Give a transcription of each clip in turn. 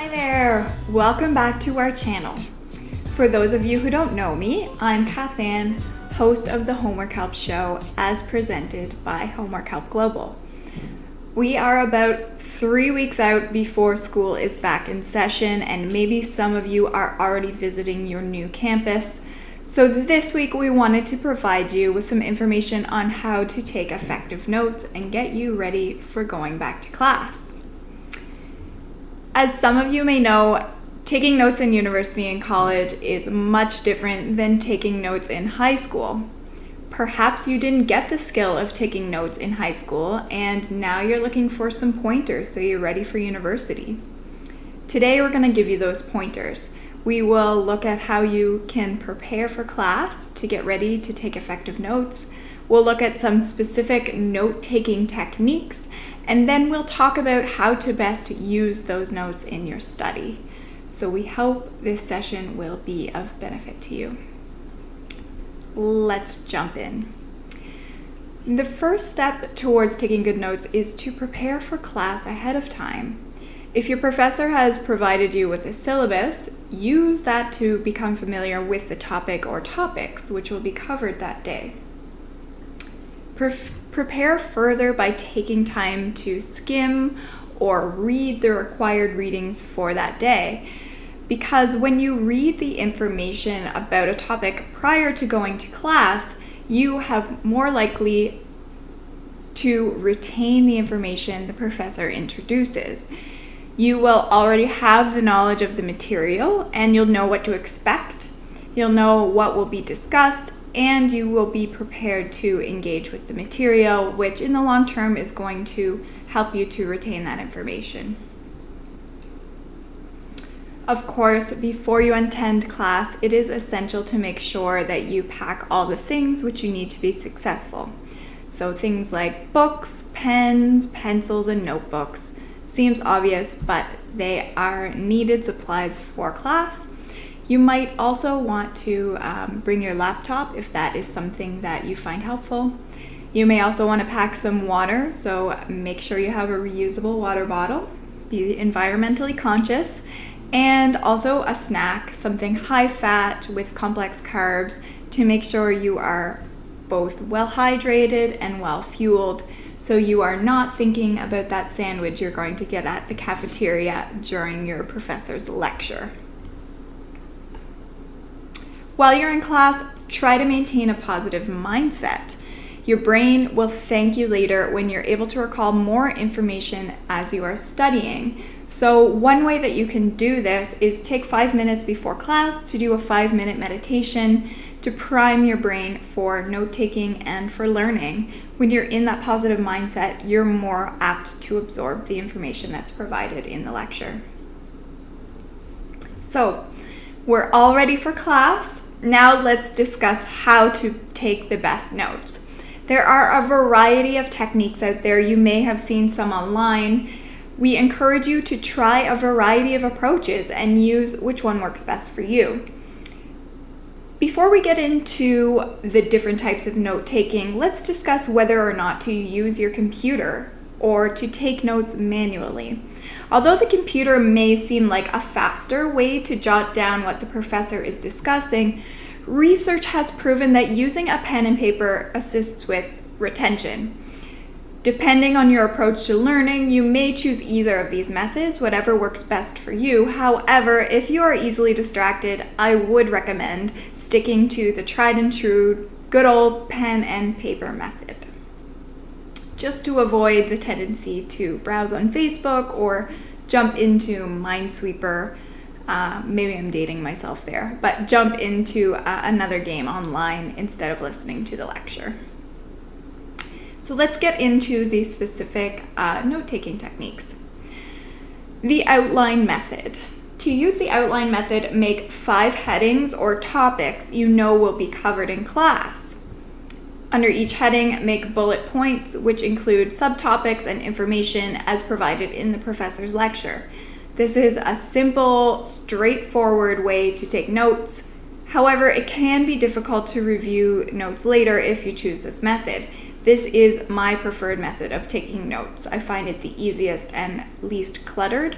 Hi there! Welcome back to our channel. For those of you who don't know me, I'm Cath Anne, host of the Homework Help Show as presented by Homework Help Global. We are about 3 weeks out before school is back in session, and maybe some of you are already visiting your new campus. So this week we wanted to provide you with some information on how to take effective notes and get you ready for going back to class. As some of you may know, taking notes in university and college is much different than taking notes in high school. Perhaps you didn't get the skill of taking notes in high school and now you're looking for some pointers so you're ready for university. Today we're going to give you those pointers. We will look at how you can prepare for class to get ready to take effective notes. We'll look at some specific note-taking techniques, and then we'll talk about how to best use those notes in your study. So we hope this session will be of benefit to you. Let's jump in. The first step towards taking good notes is to prepare for class ahead of time. If your professor has provided you with a syllabus, use that to become familiar with the topic or topics which will be covered that day. Prepare further by taking time to skim or read the required readings for that day. Because when you read the information about a topic prior to going to class, you have more likely to retain the information the professor introduces. You will already have the knowledge of the material and you'll know what to expect. You'll know what will be discussed and you will be prepared to engage with the material, which in the long term is going to help you to retain that information. Of course, before you attend class, it is essential to make sure that you pack all the things which you need to be successful. So things like books, pens, pencils, and notebooks. Seems obvious, but they are needed supplies for class. You might also want to bring your laptop if that is something that you find helpful. You may also want to pack some water, so make sure you have a reusable water bottle. Be environmentally conscious. And also a snack, something high fat with complex carbs to make sure you are both well hydrated and well fueled, so you are not thinking about that sandwich you're going to get at the cafeteria during your professor's lecture. While you're in class, try to maintain a positive mindset. Your brain will thank you later when you're able to recall more information as you are studying. So one way that you can do this is take 5 minutes before class to do a 5-minute meditation to prime your brain for note-taking and for learning. When you're in that positive mindset, you're more apt to absorb the information that's provided in the lecture. So we're all ready for class. Now let's discuss how to take the best notes. There are a variety of techniques out there. You may have seen some online. We encourage you to try a variety of approaches and use which one works best for you. Before we get into the different types of note-taking, let's discuss whether or not to use your computer or to take notes manually. Although the computer may seem like a faster way to jot down what the professor is discussing, research has proven that using a pen and paper assists with retention. Depending on your approach to learning, you may choose either of these methods, whatever works best for you. However, if you are easily distracted, I would recommend sticking to the tried and true good old pen and paper method, just to avoid the tendency to browse on Facebook or jump into Minesweeper. Maybe I'm dating myself there, but jump into another game online instead of listening to the lecture. So let's get into the specific note-taking techniques. The outline method. To use the outline method, make 5 headings or topics you know will be covered in class. Under each heading, make bullet points, which include subtopics and information as provided in the professor's lecture. This is a simple, straightforward way to take notes. However, it can be difficult to review notes later if you choose this method. This is my preferred method of taking notes. I find it the easiest and least cluttered.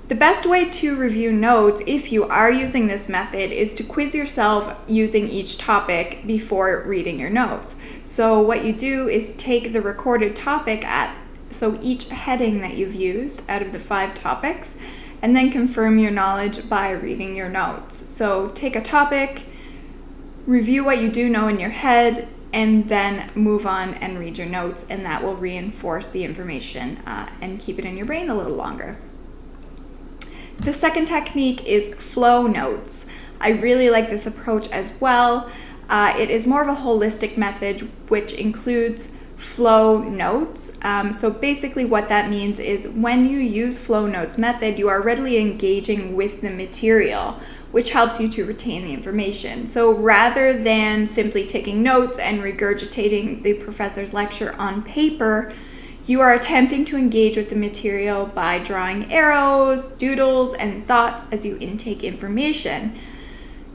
The best way to review notes, if you are using this method, is to quiz yourself using each topic before reading your notes. So what you do is take the recorded topic so each heading that you've used out of the 5 topics, and then confirm your knowledge by reading your notes. So take a topic, review what you do know in your head, and then move on and read your notes, and that will reinforce the information and keep it in your brain a little longer. The second technique is flow notes. I really like this approach as well. It is more of a holistic method which includes flow notes. So basically what that means is when you use flow notes method, you are readily engaging with the material, which helps you to retain the information. So rather than simply taking notes and regurgitating the professor's lecture on paper, you are attempting to engage with the material by drawing arrows, doodles, and thoughts as you intake information.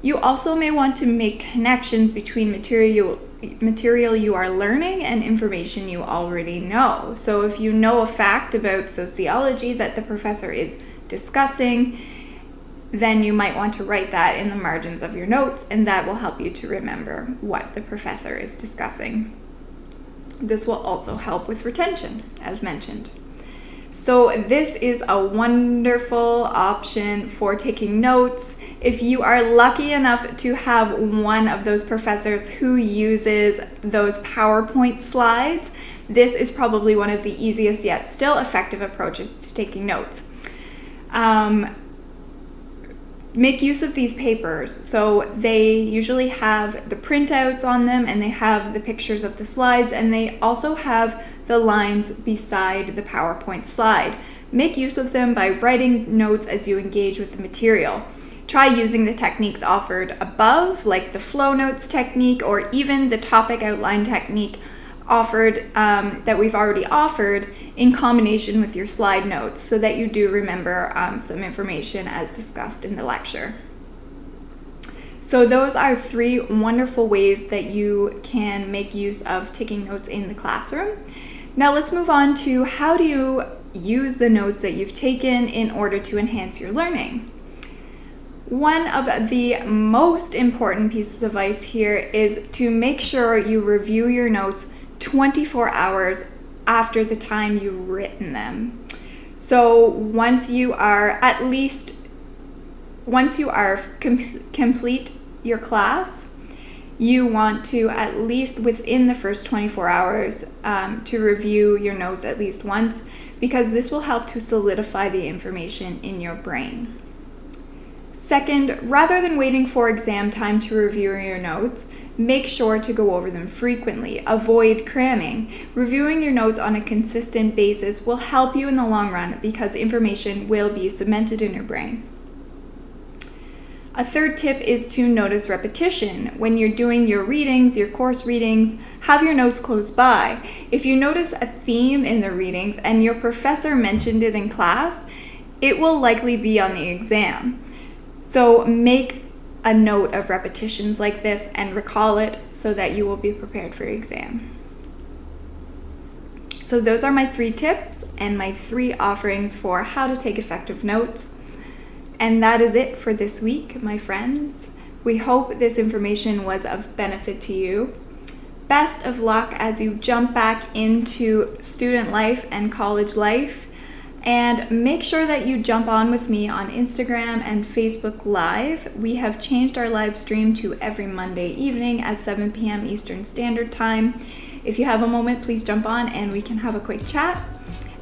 You also may want to make connections between material you are learning and information you already know. So if you know a fact about sociology that the professor is discussing, then you might want to write that in the margins of your notes, and that will help you to remember what the professor is discussing. This will also help with retention, as mentioned. So this is a wonderful option for taking notes. If you are lucky enough to have one of those professors who uses those PowerPoint slides, this is probably one of the easiest yet still effective approaches to taking notes. Make use of these papers. So they usually have the printouts on them, and they have the pictures of the slides, and they also have the lines beside the PowerPoint slide. Make use of them by writing notes as you engage with the material. Try using the techniques offered above, like the flow notes technique, or even the topic outline technique offered that we've already offered, in combination with your slide notes, so that you do remember some information as discussed in the lecture. So those are 3 wonderful ways that you can make use of taking notes in the classroom. Now let's move on to how do you use the notes that you've taken in order to enhance your learning. One of the most important pieces of advice here is to make sure you review your notes 24 hours after the time you've written them. So once you complete your class, you want to, at least within the first 24 hours, to review your notes at least once, because this will help to solidify the information in your brain. Second, rather than waiting for exam time to review your notes, make sure to go over them frequently. Avoid cramming. Reviewing your notes on a consistent basis will help you in the long run, because information will be cemented in your brain. A third tip is to notice repetition. When you're doing your readings, your course readings, have your notes close by. If you notice a theme in the readings and your professor mentioned it in class, it will likely be on the exam. So make a note of repetitions like this and recall it so that you will be prepared for your exam. So those are my 3 tips and my 3 offerings for how to take effective notes. And that is it for this week, my friends. We hope this information was of benefit to you. Best of luck as you jump back into student life and college life. And make sure that you jump on with me on Instagram and Facebook Live. We have changed our live stream to every Monday evening at 7 p.m. Eastern Standard Time. If you have a moment, please jump on and we can have a quick chat.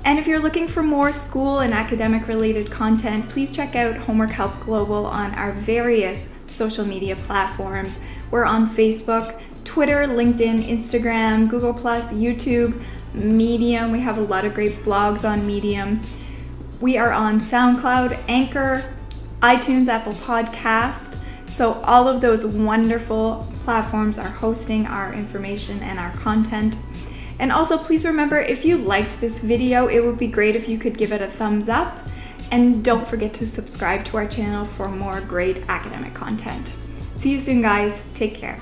And if you're looking for more school and academic related content, please check out Homework Help Global on our various social media platforms. We're on Facebook, Twitter, LinkedIn, Instagram, Google+, YouTube, Medium. We have a lot of great blogs on Medium. We are on SoundCloud, Anchor, iTunes, Apple Podcast. So all of those wonderful platforms are hosting our information and our content. And also, please remember, if you liked this video, it would be great if you could give it a thumbs up. And don't forget to subscribe to our channel for more great academic content. See you soon, guys. Take care.